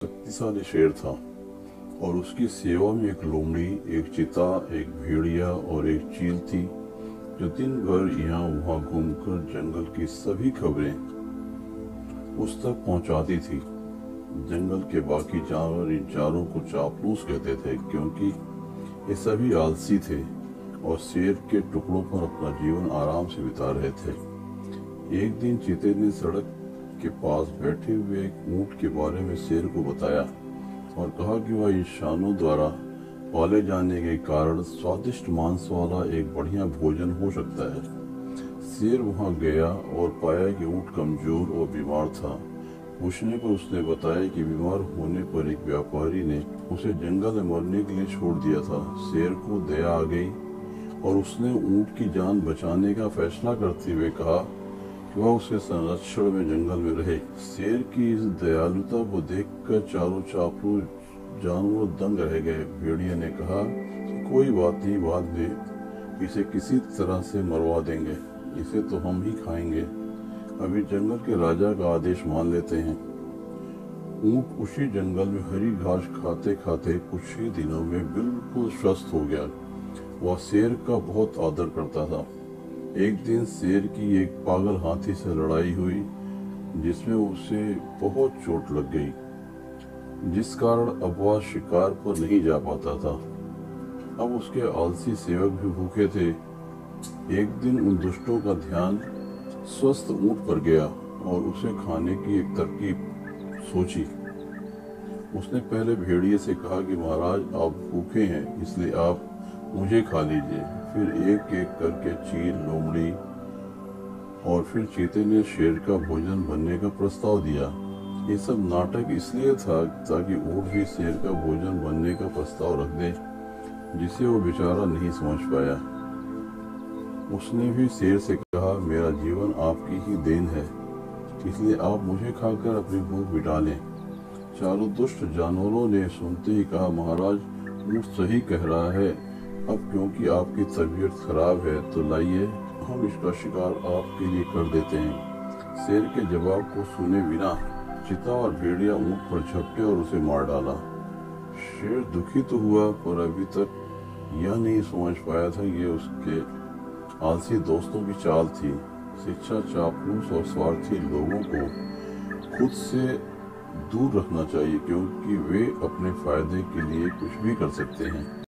शक्तिशाली शेर था और उसकी सेवा में एक लोमड़ी, एक चीता, एक भेड़िया और एक चील थी जो दिन भर यहाँ वहाँ घूमकर जंगल की सभी खबरें उस तक पहुँचाती थी। जंगल के बाकी जानवर इन चारों को चापलूस कहते थे क्योंकि ये सभी आलसी थे और शेर के टुकड़ों पर अपना जीवन आराम से बिता रहे थे। एक दिन चीते ने सड़क के पास बैठे हुए एक ऊंट के बारे में शेर को बताया और कहा कि वह इंसानों द्वारा पाले जाने के कारण स्वादिष्ट मांस वाला एक बढ़िया भोजन हो सकता है। शेर वहां गया और पाया कि ऊंट कमजोर और बीमार था। पूछने पर उसने बताया कि बीमार होने पर एक व्यापारी ने उसे जंगल में मरने के लिए छोड़ दिया था। शेर को दया आ गई और उसने ऊंट की जान बचाने का फैसला करते हुए कहा कि वह उसके संरक्षण में जंगल में रहे। शेर की इस दयालुता को देखकर चारों चापलूस जानवर दंग रह गए। भेड़िया ने कहा कि कोई बात नहीं, बाद में इसे किसी तरह से मरवा देंगे, इसे तो हम ही खाएंगे। अभी जंगल के राजा का आदेश मान लेते हैं। ऊंट उसी जंगल में हरी घास खाते खाते कुछ ही दिनों में बिल्कुल स्वस्थ हो गया। वह शेर का बहुत आदर करता था। एक दिन शेर की एक पागल हाथी से लड़ाई हुई जिसमें उसे बहुत चोट लग गई, जिस कारण अब वह शिकार पर नहीं जा पाता था। अब उसके आलसी सेवक भी भूखे थे। एक दिन उन दुष्टों का ध्यान स्वस्थ ऊंट पर गया और उसे खाने की एक तरकीब सोची। उसने पहले भेड़िए से कहा कि महाराज, आप भूखे हैं इसलिए आप मुझे खा लीजिए। फिर एक एक करके चील, लोमड़ी और फिर चीते ने शेर का भोजन बनने का प्रस्ताव दिया। ये सब नाटक इसलिए था ताकि ऊंट भी शेर का भोजन बनने का प्रस्ताव रख दे, जिसे वो बेचारा नहीं समझ पाया। उसने भी शेर से कहा, मेरा जीवन आपकी ही देन है, इसलिए आप मुझे खाकर अपनी भूख मिटा लें। चारों दुष्ट जानवरों ने सुनते ही कहा, महाराज, ऊंट सही कह रहा है। अब क्योंकि आपकी तबीयत खराब है तो लाइए हम इसका शिकार आपके लिए कर देते हैं। शेर के जवाब को सुने बिना चीता और भेड़िया ऊंट पर झपटे और उसे मार डाला। शेर दुखी तो हुआ पर अभी तक यह नहीं समझ पाया था ये उसके आलसी दोस्तों की चाल थी। शिक्षा चापलूस और स्वार्थी लोगों को खुद से दूर रखना चाहिए क्योंकि वे अपने फायदे के लिए कुछ भी कर सकते हैं।